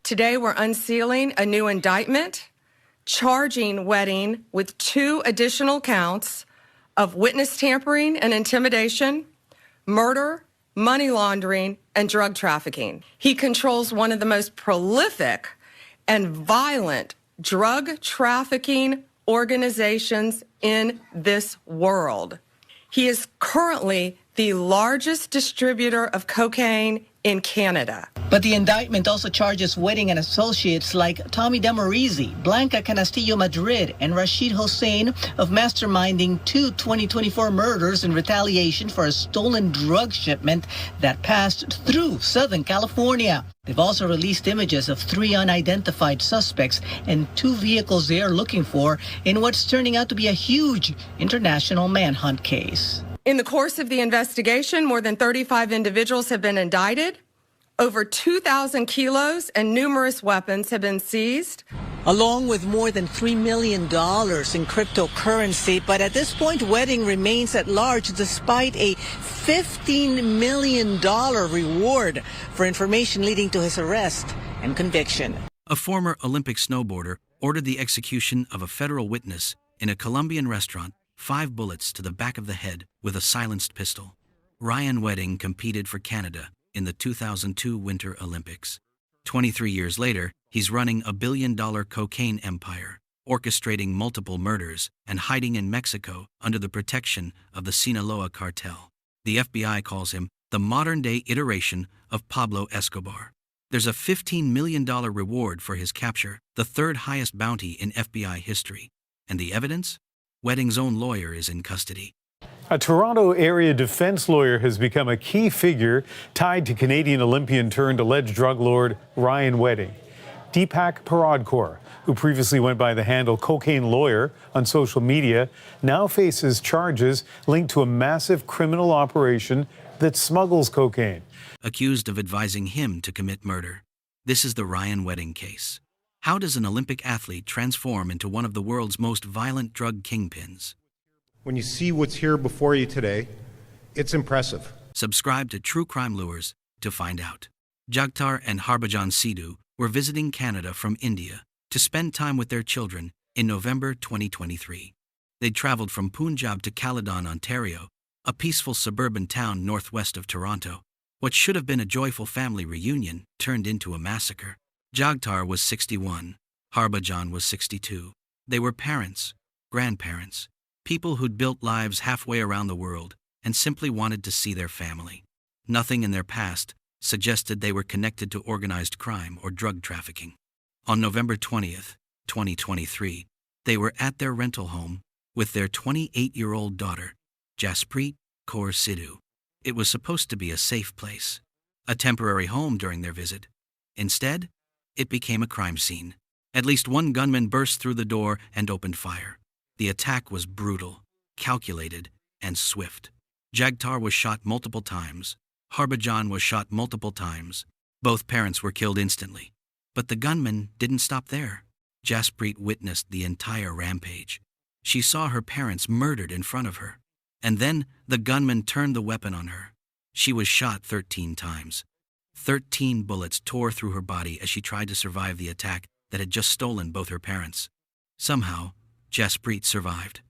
Today, we're unsealing a new indictment, charging Wedding with 2 additional counts of witness tampering and intimidation, murder, money laundering, and drug trafficking. He controls one of the most prolific and violent drug trafficking organizations in this world. He is currently the largest distributor of cocaine in Canada. But the indictment also charges Wedding and associates like Tommy Damarizi, Blanca Canastillo Madrid, and Rashid Hossein of masterminding 2 2024 murders in retaliation for a stolen drug shipment that passed through Southern California. They've also released images of 3 unidentified suspects and 2 vehicles they are looking for in what's turning out to be a huge international manhunt case. In the course of the investigation, more than 35 individuals have been indicted. Over 2,000 kilos and numerous weapons have been seized, along with more than $3 million in cryptocurrency. But at this point, Wedding remains at large despite a $15 million reward for information leading to his arrest and conviction. A former Olympic snowboarder ordered the execution of a federal witness in a Colombian restaurant, 5 bullets to the back of the head with a silenced pistol. Ryan Wedding competed for Canada in the 2002 Winter Olympics. 23 years later, he's running a billion-dollar cocaine empire, orchestrating multiple murders and hiding in Mexico under the protection of the Sinaloa Cartel. The FBI calls him the modern-day iteration of Pablo Escobar. There's a $15 million reward for his capture, the 3rd highest bounty in FBI history. And the evidence? Wedding's own lawyer is in custody. A Toronto area defense lawyer has become a key figure tied to Canadian Olympian turned alleged drug lord Ryan Wedding. Deepak Paradkar, who previously went by the handle Cocaine Lawyer on social media, now faces charges linked to a massive criminal operation that smuggles cocaine. Accused of advising him to commit murder. This is the Ryan Wedding case. How does an Olympic athlete transform into one of the world's most violent drug kingpins? When you see what's here before you today, it's impressive. Subscribe to True Crime Lures to find out. Jagtar and Harbhajan Sidhu were visiting Canada from India to spend time with their children in November 2023. They'd traveled from Punjab to Caledon, Ontario, a peaceful suburban town northwest of Toronto. What should have been a joyful family reunion turned into a massacre. Jagtar was 61. Harbhajan was 62. They were parents, grandparents, people who'd built lives halfway around the world and simply wanted to see their family. Nothing in their past suggested they were connected to organized crime or drug trafficking. On November 20th, 2023, they were at their rental home with their 28-year-old daughter, Jaspreet Kaur Sidhu. It was supposed to be a safe place, a temporary home during their visit. Instead, it became a crime scene. At least one gunman burst through the door and opened fire. The attack was brutal, calculated, and swift. Jagtar was shot multiple times. Harbhajan was shot multiple times. Both parents were killed instantly. But the gunman didn't stop there. Jaspreet witnessed the entire rampage. She saw her parents murdered in front of her. And then the gunman turned the weapon on her. She was shot 13 times. 13 bullets tore through her body as she tried to survive the attack that had just stolen both her parents. Somehow, Jaspreet survived,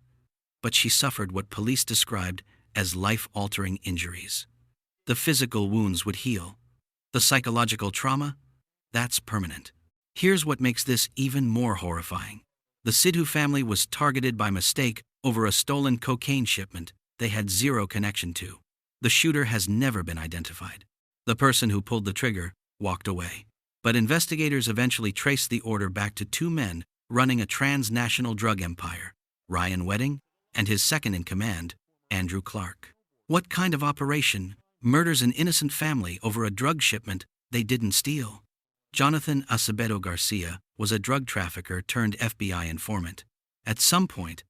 but she suffered what police described as life-altering injuries. The physical wounds would heal. The psychological trauma? That's permanent. Here's what makes this even more horrifying. The Sidhu family was targeted by mistake over a stolen cocaine shipment they had zero connection to. The shooter has never been identified. The person who pulled the trigger walked away. But investigators eventually traced the order back to 2 men running a transnational drug empire, Ryan Wedding and his second-in-command, Andrew Clark. What kind of operation murders an innocent family over a drug shipment they didn't steal? Jonathan Acevedo Garcia was a drug trafficker turned FBI informant. At some point,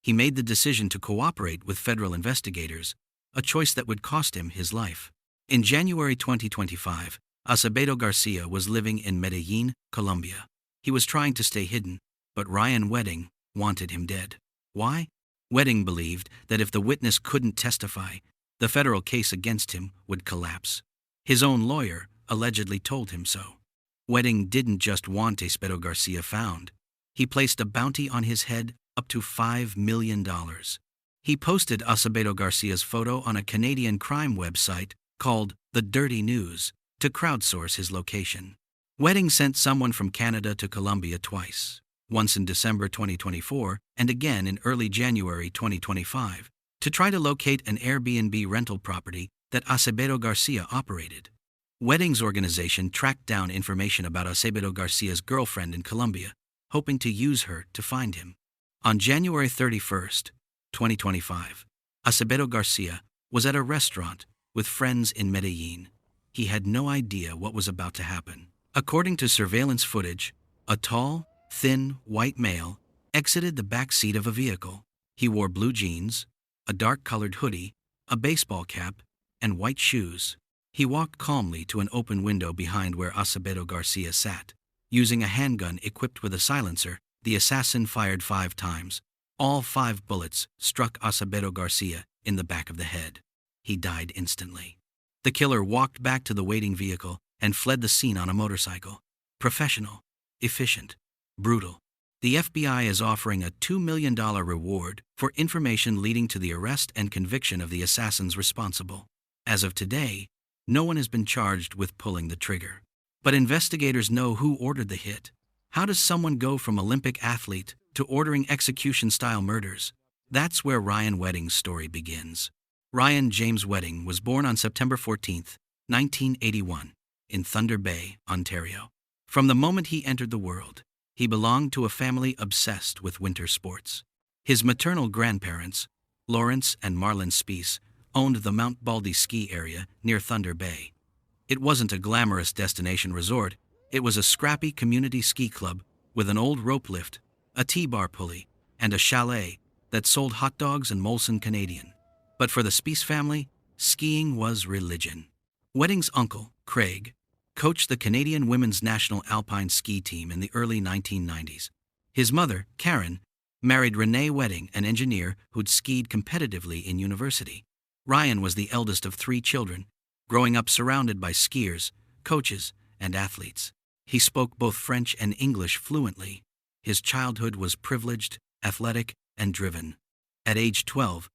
he made the decision to cooperate with federal investigators, a choice that would cost him his life. In January 2025, Acevedo Garcia was living in Medellín, Colombia. He was trying to stay hidden, but Ryan Wedding wanted him dead. Why? Wedding believed that if the witness couldn't testify, the federal case against him would collapse. His own lawyer allegedly told him so. Wedding didn't just want Acevedo Garcia found. He placed a bounty on his head up to $5 million. He posted Acevedo Garcia's photo on a Canadian crime website called The Dirty News to crowdsource his location. Wedding sent someone from Canada to Colombia twice, once in December 2024 and again in early January 2025, to try to locate an Airbnb rental property that Acevedo Garcia operated. Wedding's organization tracked down information about Acevedo Garcia's girlfriend in Colombia, hoping to use her to find him. On January 31st, 2025, Acevedo Garcia was at a restaurant with friends in Medellin. He had no idea what was about to happen. According to surveillance footage, a tall, thin, white male exited the back seat of a vehicle. He wore blue jeans, a dark-colored hoodie, a baseball cap, and white shoes. He walked calmly to an open window behind where Acevedo Garcia sat. Using a handgun equipped with a silencer, the assassin fired 5 times. All 5 bullets struck Acevedo Garcia in the back of the head. He died instantly. The killer walked back to the waiting vehicle and fled the scene on a motorcycle. Professional, efficient, brutal. The FBI is offering a $2 million reward for information leading to the arrest and conviction of the assassins responsible. As of today, no one has been charged with pulling the trigger. But investigators know who ordered the hit. How does someone go from Olympic athlete to ordering execution-style murders? That's where Ryan Wedding's story begins. Ryan James Wedding was born on September 14, 1981, in Thunder Bay, Ontario. From the moment he entered the world, he belonged to a family obsessed with winter sports. His maternal grandparents, Lawrence and Marlon Speece, owned the Mount Baldy ski area near Thunder Bay. It wasn't a glamorous destination resort, it was a scrappy community ski club with an old rope lift, a T-bar pulley, and a chalet that sold hot dogs and Molson Canadian. But for the Speece family, skiing was religion. Wedding's uncle, Craig, coached the Canadian women's national alpine ski team in the early 1990s. His mother, Karen, married Renee Wedding, an engineer who'd skied competitively in university. Ryan was the eldest of 3 children, growing up surrounded by skiers, coaches, and athletes. He spoke both French and English fluently. His childhood was privileged, athletic, and driven. At age 12,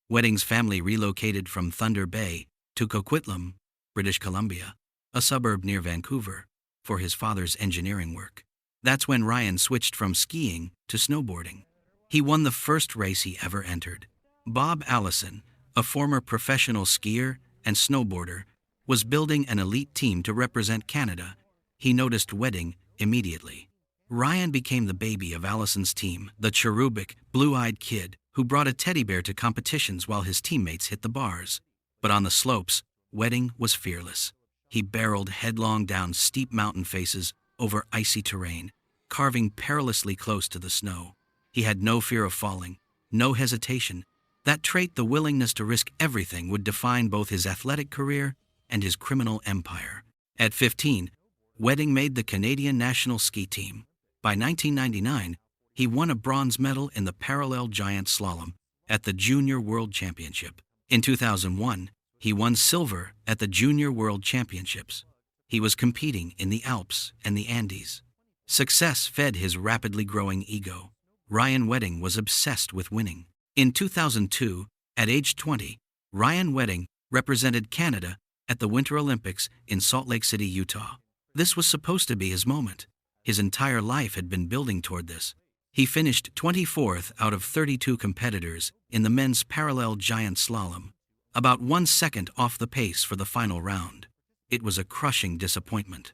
Wedding's family relocated from Thunder Bay to Coquitlam, British Columbia, a suburb near Vancouver, for his father's engineering work. That's when Ryan switched from skiing to snowboarding. He won the first race he ever entered. Bob Allison, a former professional skier and snowboarder, was building an elite team to represent Canada. He noticed Wedding immediately. Ryan became the baby of Allison's team, the cherubic, blue-eyed kid who brought a teddy bear to competitions while his teammates hit the bars. But on the slopes, Wedding was fearless. He barreled headlong down steep mountain faces over icy terrain, carving perilously close to the snow. He had no fear of falling, no hesitation. That trait, the willingness to risk everything, would define both his athletic career and his criminal empire. At 15, Wedding made the Canadian national ski team. By 1999, he won a bronze medal in the parallel giant slalom at the Junior World Championship. In 2001, he won silver at the Junior World Championships. He was competing in the Alps and the Andes. Success fed his rapidly growing ego. Ryan Wedding was obsessed with winning. In 2002, at age 20, Ryan Wedding represented Canada at the Winter Olympics in Salt Lake City, Utah. This was supposed to be his moment. His entire life had been building toward this. He finished 24th out of 32 competitors in the men's parallel giant slalom, about 1 second off the pace for the final round. It was a crushing disappointment.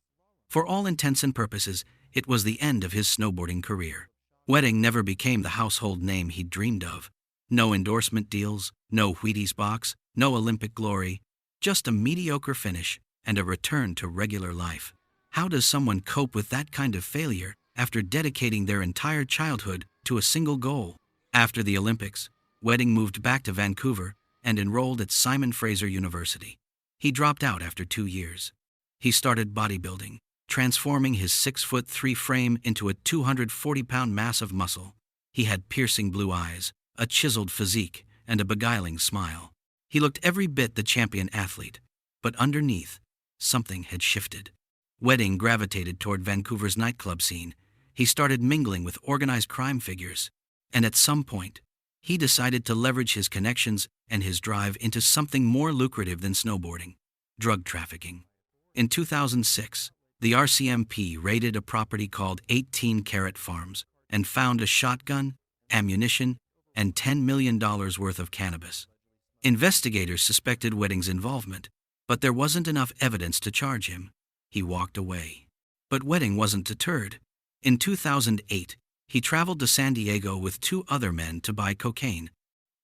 For all intents and purposes, it was the end of his snowboarding career. Wedding never became the household name he'd dreamed of. No endorsement deals, no Wheaties box, no Olympic glory, just a mediocre finish and a return to regular life. How does someone cope with that kind of failure after dedicating their entire childhood to a single goal? After the Olympics, Wedding moved back to Vancouver and enrolled at Simon Fraser University. He dropped out after 2 years. He started bodybuilding, transforming his 6'3" frame into a 240-pound mass of muscle. He had piercing blue eyes, a chiseled physique, and a beguiling smile. He looked every bit the champion athlete, but underneath, something had shifted. Wedding gravitated toward Vancouver's nightclub scene. He started mingling with organized crime figures, and at some point, he decided to leverage his connections and his drive into something more lucrative than snowboarding: drug trafficking. In 2006, the RCMP raided a property called 18 Carat Farms and found a shotgun, ammunition, and $10 million worth of cannabis. Investigators suspected Wedding's involvement, but there wasn't enough evidence to charge him. He walked away. But Wedding wasn't deterred. In 2008, he traveled to San Diego with 2 other men to buy cocaine.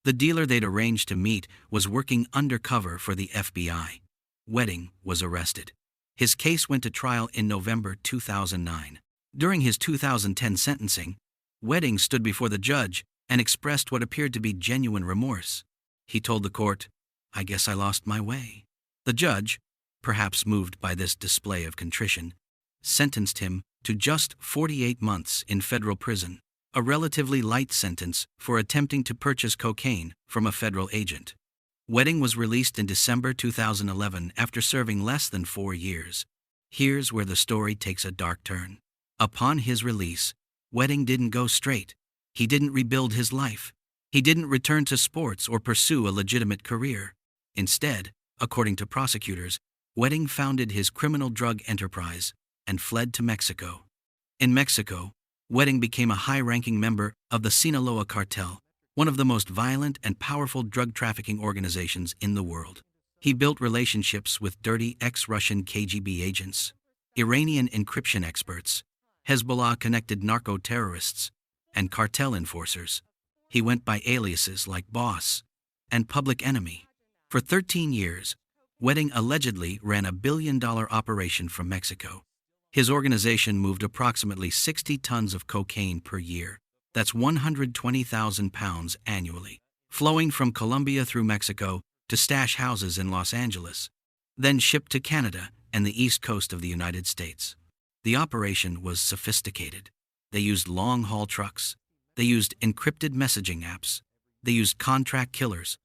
The dealer they'd arranged to meet was working undercover for the FBI. Wedding was arrested. His case went to trial in November 2009. During his 2010 sentencing, Wedding stood before the judge and expressed what appeared to be genuine remorse. He told the court, "I guess I lost my way." The judge, perhaps moved by this display of contrition, sentenced him to just 48 months in federal prison, a relatively light sentence for attempting to purchase cocaine from a federal agent. Wedding was released in December 2011 after serving less than 4 years. Here's where the story takes a dark turn. Upon his release, Wedding didn't go straight. He didn't rebuild his life. He didn't return to sports or pursue a legitimate career. Instead, according to prosecutors, Wedding founded his criminal drug enterprise and fled to Mexico. In Mexico, Wedding became a high-ranking member of the Sinaloa Cartel, one of the most violent and powerful drug trafficking organizations in the world. He built relationships with dirty ex-Russian KGB agents, Iranian encryption experts, Hezbollah-connected narco-terrorists, and cartel enforcers. He went by aliases like Boss and Public Enemy. For 13 years, Wedding allegedly ran a billion-dollar operation from Mexico. His organization moved approximately 60 tons of cocaine per year. That's 120,000 pounds annually, flowing from Colombia through Mexico to stash houses in Los Angeles, then shipped to Canada and the east coast of the United States. The operation was sophisticated. They used long-haul trucks. They used encrypted messaging apps. They used contract killers.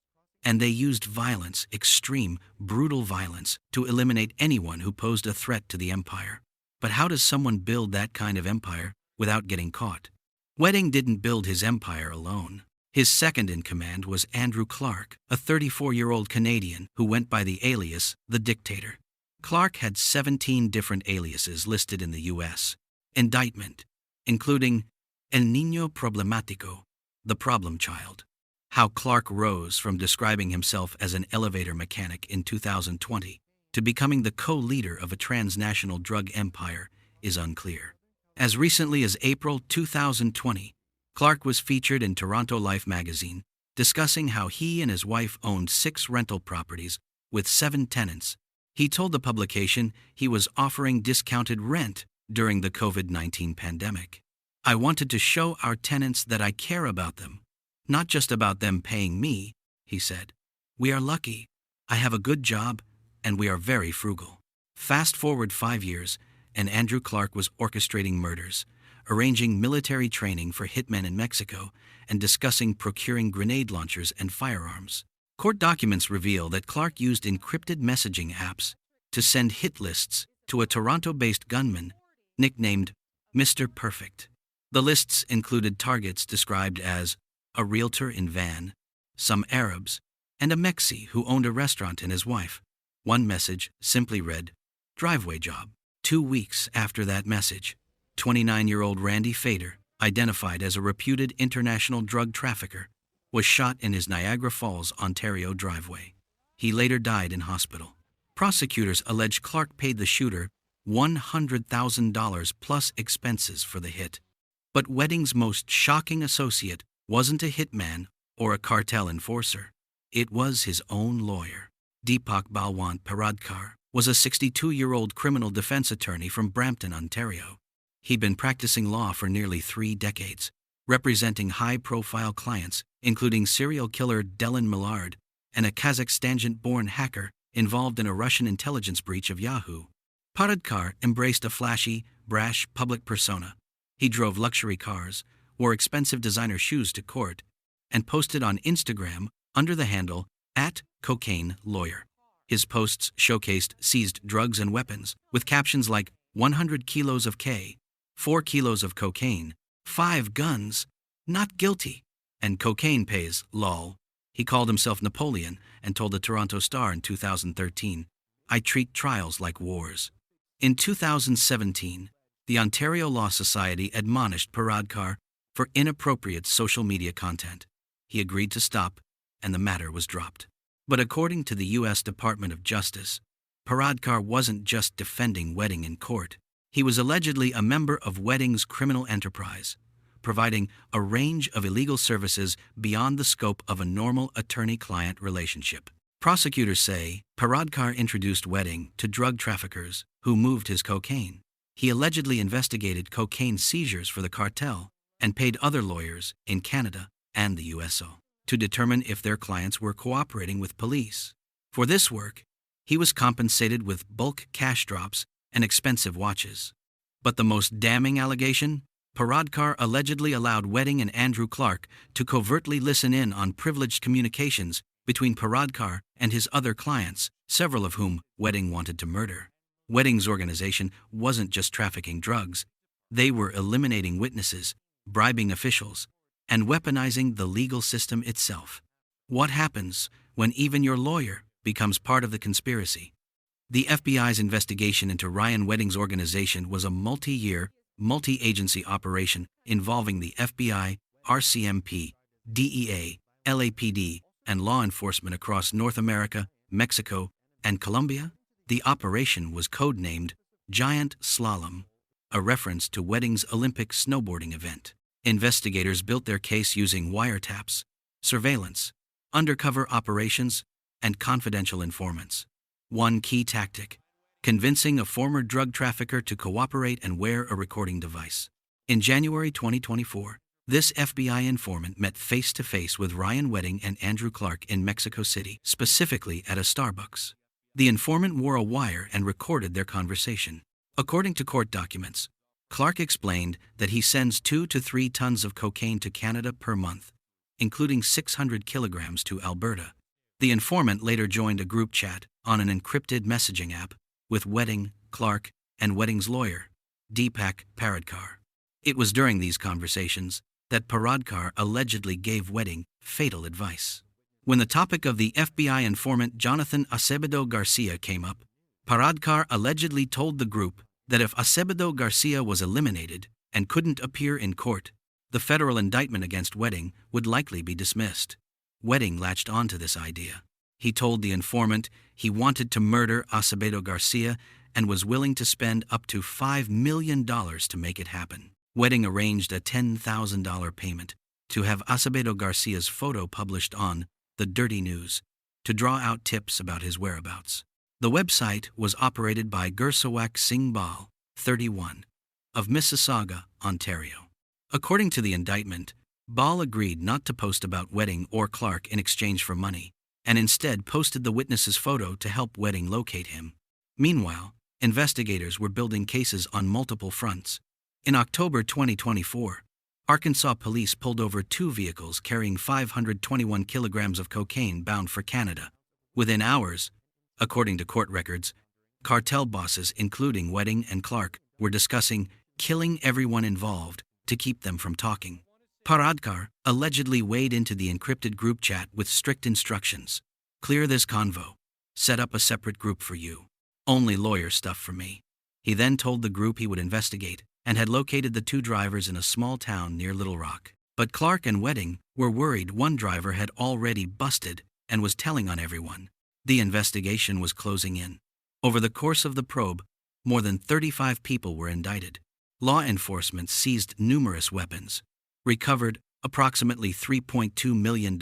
And they used violence, extreme, brutal violence, to eliminate anyone who posed a threat to the empire. But how does someone build that kind of empire without getting caught? Wedding didn't build his empire alone. His second in command was Andrew Clark, a 34-year-old Canadian who went by the alias The Dictator. Clark had 17 different aliases listed in the U.S. indictment, including El Niño Problemático, the problem child. How Clark rose from describing himself as an elevator mechanic in 2020 to becoming the co-leader of a transnational drug empire is unclear. As recently as April 2020, Clark was featured in Toronto Life magazine, discussing how he and his wife owned 6 rental properties with 7 tenants. He told the publication he was offering discounted rent during the COVID-19 pandemic. "I wanted to show our tenants that I care about them, not just about them paying me," he said. "We are lucky. I have a good job, and we are very frugal." Fast forward 5 years, and Andrew Clark was orchestrating murders, arranging military training for hitmen in Mexico, and discussing procuring grenade launchers and firearms. Court documents reveal that Clark used encrypted messaging apps to send hit lists to a Toronto-based gunman nicknamed Mr. Perfect. The lists included targets described as a realtor in Van, some Arabs, and a Mexi who owned a restaurant and his wife. One message simply read, "Driveway job." 2 weeks after that message, 29-year-old Randy Fader, identified as a reputed international drug trafficker, was shot in his Niagara Falls, Ontario driveway. He later died in hospital. Prosecutors allege Clark paid the shooter $100,000 plus expenses for the hit. But Wedding's most shocking associate wasn't a hitman or a cartel enforcer. It was his own lawyer. Deepak Paradkar was a 62-year-old criminal defense attorney from Brampton, Ontario. He'd been practicing law for nearly 3 decades, representing high-profile clients, including serial killer Dylan Millard and a Kazakhstan-born hacker involved in a Russian intelligence breach of Yahoo. Paradkar embraced a flashy, brash public persona. He drove luxury cars, wore expensive designer shoes to court, and posted on Instagram under the handle @CocaineLawyer. His posts showcased seized drugs and weapons, with captions like 100 kilos of K, 4 kilos of cocaine, 5 guns, not guilty, and cocaine pays, lol. He called himself Napoleon and told the Toronto Star in 2013, "I treat trials like wars." In 2017, the Ontario Law Society admonished Paradkar for inappropriate social media content. He agreed to stop, and the matter was dropped. But according to the U.S. Department of Justice, Paradkar wasn't just defending Wedding in court. He was allegedly a member of Wedding's criminal enterprise, providing a range of illegal services beyond the scope of a normal attorney-client relationship. Prosecutors say Paradkar introduced Wedding to drug traffickers who moved his cocaine. He allegedly investigated cocaine seizures for the cartel and paid other lawyers in Canada and the USO to determine if their clients were cooperating with police. For this work, he was compensated with bulk cash drops and expensive watches. But the most damning allegation? Paradkar allegedly allowed Wedding and Andrew Clark to covertly listen in on privileged communications between Paradkar and his other clients, several of whom Wedding wanted to murder. Wedding's organization wasn't just trafficking drugs. They were eliminating witnesses, bribing officials, and weaponizing the legal system itself. What happens when even your lawyer becomes part of the conspiracy? The FBI's investigation into Ryan Wedding's organization was a multi-year, multi-agency operation involving the FBI, RCMP, DEA, LAPD, and law enforcement across North America, Mexico, and Colombia. The operation was codenamed Giant Slalom, a reference to Wedding's Olympic snowboarding event. Investigators built their case using wiretaps, surveillance, undercover operations, and confidential informants. One key tactic: convincing a former drug trafficker to cooperate and wear a recording device. In January 2024, this FBI informant met face-to-face with Ryan Wedding and Andrew Clark in Mexico City, specifically at a Starbucks. The informant wore a wire and recorded their conversation. According to court documents, Clark explained that he sends 2 to 3 tons of cocaine to Canada per month, including 600 kilograms to Alberta. The informant later joined a group chat on an encrypted messaging app with Wedding, Clark, and Wedding's lawyer, Deepak Paradkar. It was during these conversations that Paradkar allegedly gave Wedding fatal advice. When the topic of the FBI informant Jonathan Acevedo Garcia came up, Paradkar allegedly told the group that if Acevedo Garcia was eliminated and couldn't appear in court, the federal indictment against Wedding would likely be dismissed. Wedding latched onto this idea. He told the informant he wanted to murder Acevedo Garcia and was willing to spend up to $5 million to make it happen. Wedding arranged a $10,000 payment to have Acevedo Garcia's photo published on The Dirty News to draw out tips about his whereabouts. The website was operated by Gursawak Singh Bal, 31, of Mississauga, Ontario. According to the indictment, Bal agreed not to post about Wedding or Clark in exchange for money, and instead posted the witness's photo to help Wedding locate him. Meanwhile, investigators were building cases on multiple fronts. In October 2024, Arkansas police pulled over 2 vehicles carrying 521 kilograms of cocaine bound for Canada. Within hours, according to court records, cartel bosses including Wedding and Clark were discussing killing everyone involved to keep them from talking. Paradkar allegedly weighed into the encrypted group chat with strict instructions. Clear this convo. Set up a separate group for you. Only lawyer stuff for me. He then told the group he would investigate and had located the 2 drivers in a small town near Little Rock. But Clark and Wedding were worried one driver had already busted and was telling on everyone. The investigation was closing in. Over the course of the probe, more than 35 people were indicted. Law enforcement seized numerous weapons, recovered approximately $3.2 million in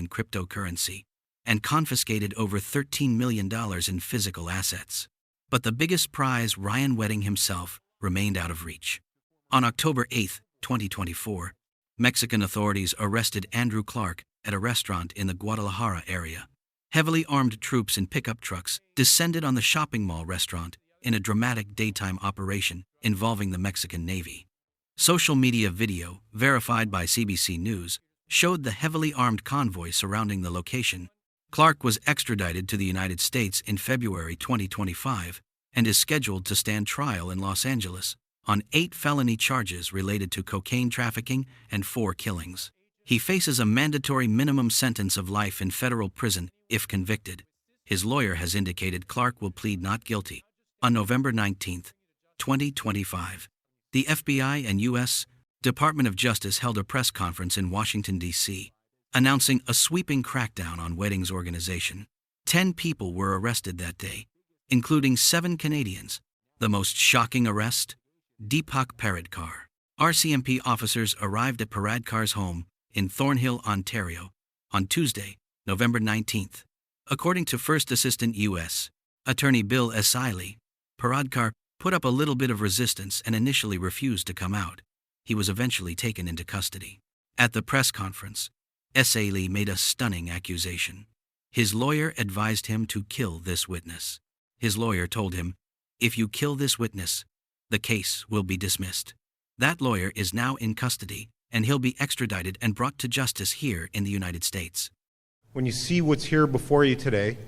cryptocurrency, and confiscated over $13 million in physical assets. But the biggest prize, Ryan Wedding himself, remained out of reach. On October 8, 2024, Mexican authorities arrested Andrew Clark at a restaurant in the Guadalajara area. Heavily armed troops in pickup trucks descended on the shopping mall restaurant in a dramatic daytime operation involving the Mexican Navy. Social media video, verified by CBC News, showed the heavily armed convoy surrounding the location, Clark was extradited to the United States in February 2025 and is scheduled to stand trial in Los Angeles on 8 felony charges related to cocaine trafficking and 4 killings. He faces a mandatory minimum sentence of life in federal prison if convicted. His lawyer has indicated Clark will plead not guilty. On November 19, 2025, the FBI and U.S. Department of Justice held a press conference in Washington, D.C., announcing a sweeping crackdown on weddings organization. 10 people were arrested that day, including 7 Canadians. The most shocking arrest? Deepak Paradkar. RCMP officers arrived at Paradkar's home in Thornhill, Ontario, on Tuesday, November 19th. According to First Assistant U.S. Attorney Bill Esaili, Paradkar put up a little bit of resistance and initially refused to come out. He was eventually taken into custody. At the press conference, Esaili made a stunning accusation. His lawyer advised him to kill this witness. His lawyer told him, "If you kill this witness, the case will be dismissed." That lawyer is now in custody, and he'll be extradited and brought to justice here in the United States. When you see what's here before you today,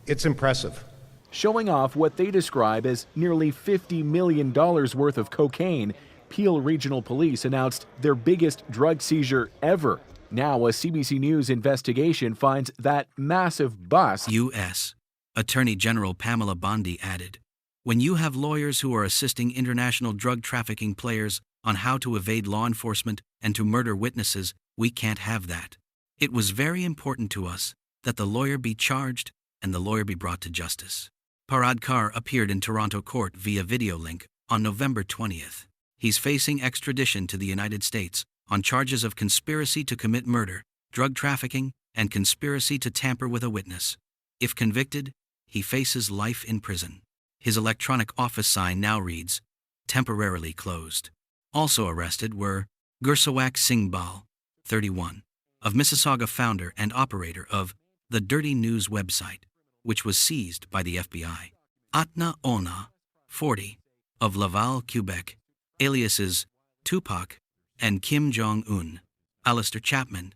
it's impressive. Showing off what they describe as nearly $50 million worth of cocaine, Peel Regional Police announced their biggest drug seizure ever. Now, a CBC News investigation finds that massive bust. U.S. Attorney General Pamela Bondi added, "When you have lawyers who are assisting international drug trafficking players on how to evade law enforcement and to murder witnesses, we can't have that. It was very important to us that the lawyer be charged and the lawyer be brought to justice." Paradkar appeared in Toronto court via video link on November 20th. He's facing extradition to the United States on charges of conspiracy to commit murder, drug trafficking, and conspiracy to tamper with a witness. If convicted, he faces life in prison. His electronic office sign now reads, "Temporarily closed." Also arrested were Gursawak Singh Bal, 31, of Mississauga, founder and operator of the Dirty News website, which was seized by the FBI. Atna Ona, 40, of Laval, Quebec, aliases Tupac and Kim Jong-un. Alistair Chapman,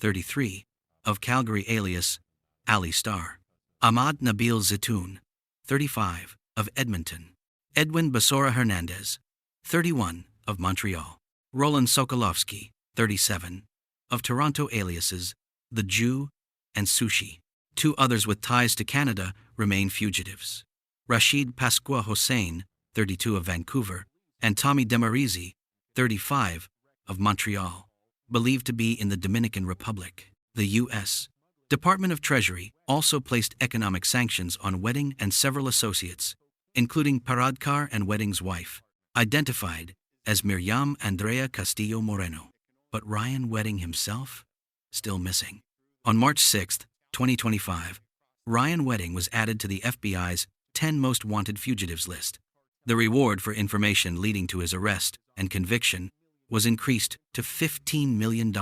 33, of Calgary, alias Ali Star. Ahmad Nabil Zitoun, 35, of Edmonton. Edwin Basora Hernandez, 31, of Montreal. Roland Sokolovsky, 37, of Toronto, aliases The Jew and Sushi. 2 others with ties to Canada remain fugitives. Rashid Pasqua Hossein, 32, of Vancouver, and Tommy Demarizi, 35, of Montreal, believed to be in the Dominican Republic. The U.S. Department of Treasury also placed economic sanctions on Wedding and several associates, including Paradkar and Wedding's wife, identified as Miriam Andrea Castillo Moreno. But Ryan Wedding himself? Still missing. On March 6, 2025, Ryan Wedding was added to the FBI's 10 most wanted fugitives list. The reward for information leading to his arrest and conviction was increased to $15 million,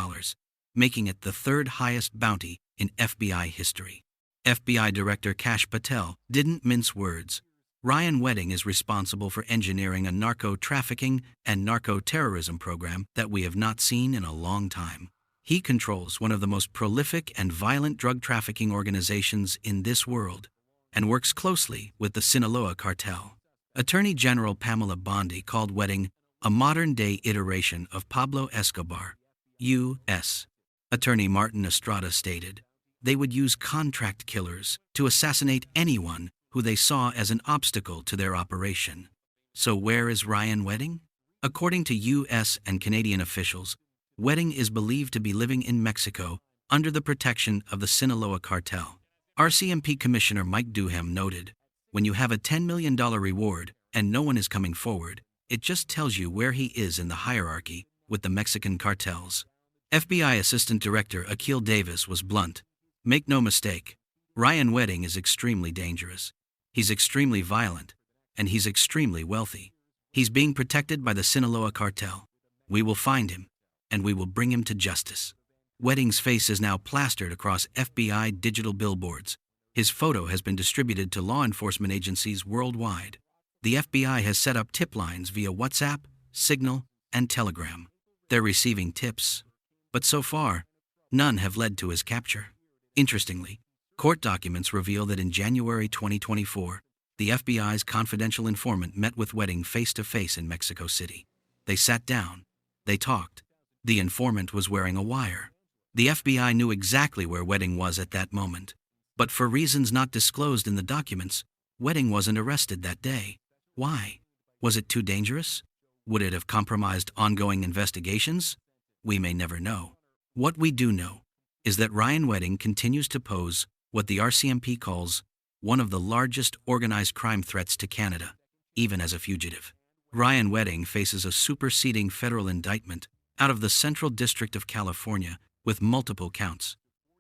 making it the 3rd highest bounty in FBI history. FBI Director Kash Patel didn't mince words. Ryan Wedding is responsible for engineering a narco-trafficking and narco-terrorism program that we have not seen in a long time. He controls one of the most prolific and violent drug trafficking organizations in this world and works closely with the Sinaloa Cartel. Attorney General Pamela Bondi called Wedding a modern-day iteration of Pablo Escobar. U.S. Attorney Martin Estrada stated, "They would use contract killers to assassinate anyone who they saw as an obstacle to their operation." So where is Ryan Wedding? According to U.S. and Canadian officials, Wedding is believed to be living in Mexico under the protection of the Sinaloa Cartel. RCMP Commissioner Mike Duhem noted, "When you have a $10 million reward and no one is coming forward, it just tells you where he is in the hierarchy with the Mexican cartels." FBI Assistant Director Akil Davis was blunt. "Make no mistake, Ryan Wedding is extremely dangerous. He's extremely violent, and he's extremely wealthy. He's being protected by the Sinaloa Cartel. We will find him, and we will bring him to justice." Wedding's face is now plastered across FBI digital billboards. His photo has been distributed to law enforcement agencies worldwide. The FBI has set up tip lines via WhatsApp, Signal, and Telegram. They're receiving tips, but so far, none have led to his capture. Interestingly, Court documents reveal that in January 2024, the FBI's confidential informant met with Wedding face-to-face in Mexico City. They sat down. They talked. The informant was wearing a wire. The FBI knew exactly where Wedding was at that moment. But for reasons not disclosed in the documents, Wedding wasn't arrested that day. Why? Was it too dangerous? Would it have compromised ongoing investigations? We may never know. What we do know is that Ryan Wedding continues to pose what the RCMP calls one of the largest organized crime threats to Canada, even as a fugitive. Ryan Wedding faces a superseding federal indictment out of the Central District of California with multiple counts,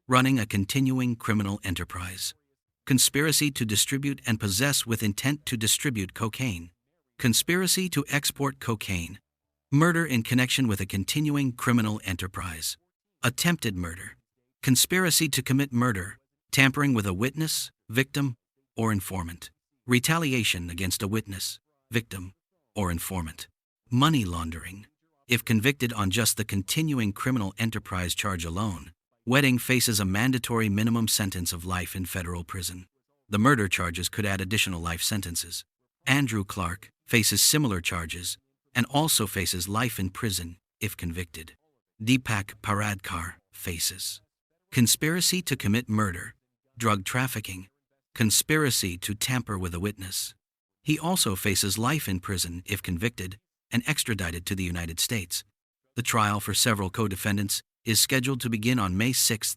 running a continuing criminal enterprise. Conspiracy to distribute and possess with intent to distribute cocaine. Conspiracy to export cocaine. Murder in connection with a continuing criminal enterprise. Attempted murder. Conspiracy to commit murder. Tampering with a witness, victim, or informant. Retaliation against a witness, victim, or informant. Money laundering. If convicted on just the continuing criminal enterprise charge alone, Wedding faces a mandatory minimum sentence of life in federal prison. The murder charges could add additional life sentences. Andrew Clark faces similar charges and also faces life in prison if convicted. Deepak Paradkar faces conspiracy to commit murder, drug trafficking, conspiracy to tamper with a witness. He also faces life in prison if convicted and extradited to the United States. The trial for several co-defendants is scheduled to begin on May 6,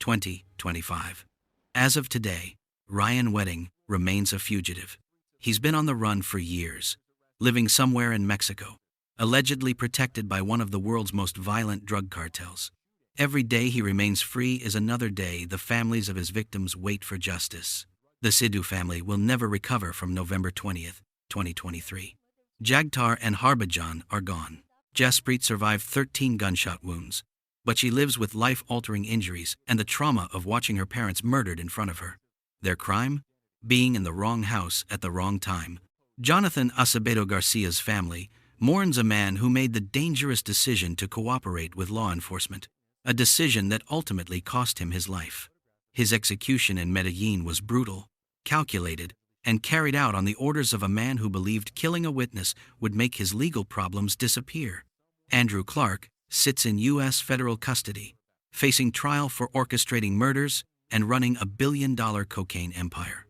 2025. As of today, Ryan Wedding remains a fugitive. He's been on the run for years, living somewhere in Mexico, allegedly protected by one of the world's most violent drug cartels. Every day he remains free is another day the families of his victims wait for justice. The Sidhu family will never recover from November 20th, 2023. Jagtar and Harbhajan are gone. Jaspreet survived 13 gunshot wounds, but she lives with life-altering injuries and the trauma of watching her parents murdered in front of her. Their crime? Being in the wrong house at the wrong time. Jonathan Acevedo Garcia's family mourns a man who made the dangerous decision to cooperate with law enforcement, a decision that ultimately cost him his life. His execution in Medellín was brutal, calculated, and carried out on the orders of a man who believed killing a witness would make his legal problems disappear. Andrew Clark sits in U.S. federal custody, facing trial for orchestrating murders and running a billion-dollar cocaine empire.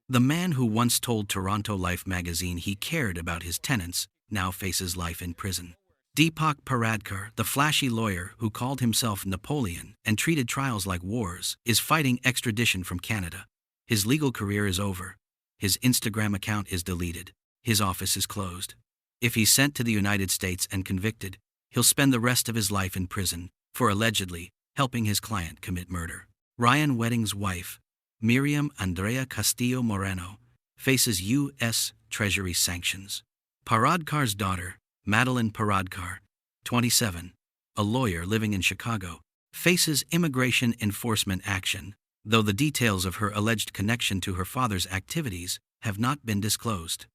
The man who once told Toronto Life magazine he cared about his tenants now faces life in prison. Deepak Paradkar, the flashy lawyer who called himself Napoleon and treated trials like wars, is fighting extradition from Canada. His legal career is over. His Instagram account is deleted. His office is closed. If he's sent to the United States and convicted, he'll spend the rest of his life in prison for allegedly helping his client commit murder. Ryan Wedding's wife, Miriam Andrea Castillo Moreno, faces U.S. Treasury sanctions. Paradkar's daughter, Madeline Paradkar, 27, a lawyer living in Chicago, faces immigration enforcement action, though the details of her alleged connection to her father's activities have not been disclosed.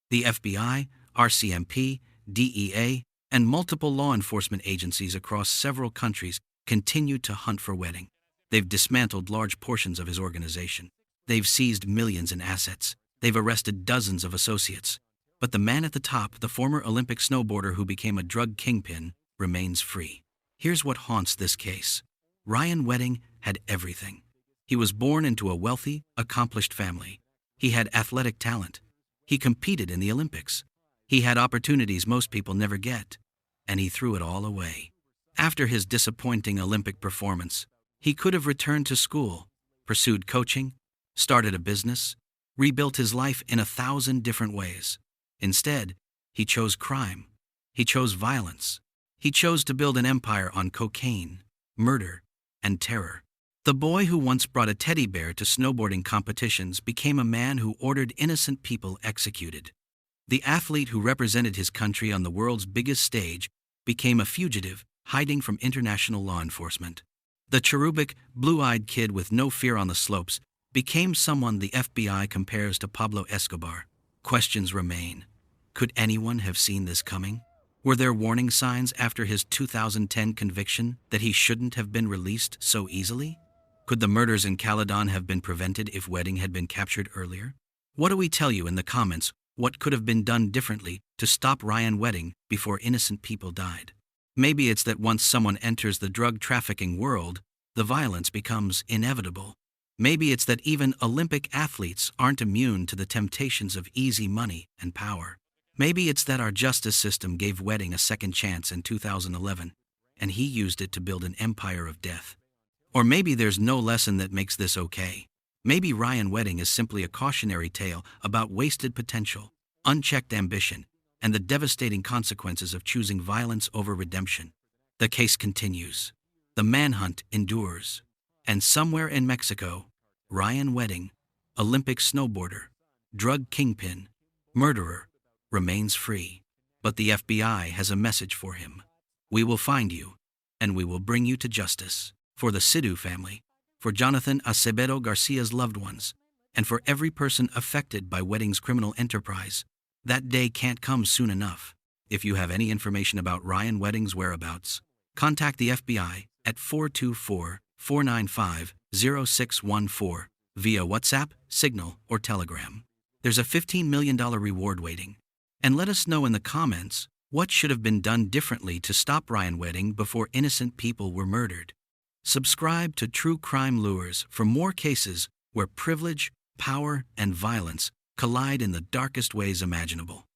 The FBI, RCMP, DEA, and multiple law enforcement agencies across several countries continue to hunt for Wedding. They've dismantled large portions of his organization. They've seized millions in assets. They've arrested dozens of associates. But the man at the top, the former Olympic snowboarder who became a drug kingpin, remains free. Here's what haunts this case. Ryan Wedding had everything. He was born into a wealthy, accomplished family. He had athletic talent. He competed in the Olympics. He had opportunities most people never get. And he threw it all away. After his disappointing Olympic performance, he could have returned to school, pursued coaching, started a business, rebuilt his life in 1,000 different ways. Instead, he chose crime. He chose violence. He chose to build an empire on cocaine, murder, and terror. The boy who once brought a teddy bear to snowboarding competitions became a man who ordered innocent people executed. The athlete who represented his country on the world's biggest stage became a fugitive hiding from international law enforcement. The cherubic, blue-eyed kid with no fear on the slopes became someone the FBI compares to Pablo Escobar. Questions remain. Could anyone have seen this coming? Were there warning signs after his 2010 conviction that he shouldn't have been released so easily? Could the murders in Caledon have been prevented if Wedding had been captured earlier? What do we tell you in the comments? What could have been done differently to stop Ryan Wedding before innocent people died? Maybe it's that once someone enters the drug trafficking world, the violence becomes inevitable. Maybe it's that even Olympic athletes aren't immune to the temptations of easy money and power. Maybe it's that our justice system gave Wedding a second chance in 2011, and he used it to build an empire of death. Or maybe there's no lesson that makes this okay. Maybe Ryan Wedding is simply a cautionary tale about wasted potential, unchecked ambition, and the devastating consequences of choosing violence over redemption. The case continues. The manhunt endures. And somewhere in Mexico, Ryan Wedding, Olympic snowboarder, drug kingpin, murderer, remains free. But the FBI has a message for him. We will find you, and we will bring you to justice. For the Sidhu family, for Jonathan Acevedo Garcia's loved ones, and for every person affected by Wedding's criminal enterprise, that day can't come soon enough. If you have any information about Ryan Wedding's whereabouts, contact the FBI at 424-495-0614 via WhatsApp, Signal, or Telegram. There's a $15 million reward waiting. And let us know in the comments what should have been done differently to stop Ryan Wedding before innocent people were murdered. Subscribe to True Crime Lures for more cases where privilege, power, and violence collide in the darkest ways imaginable.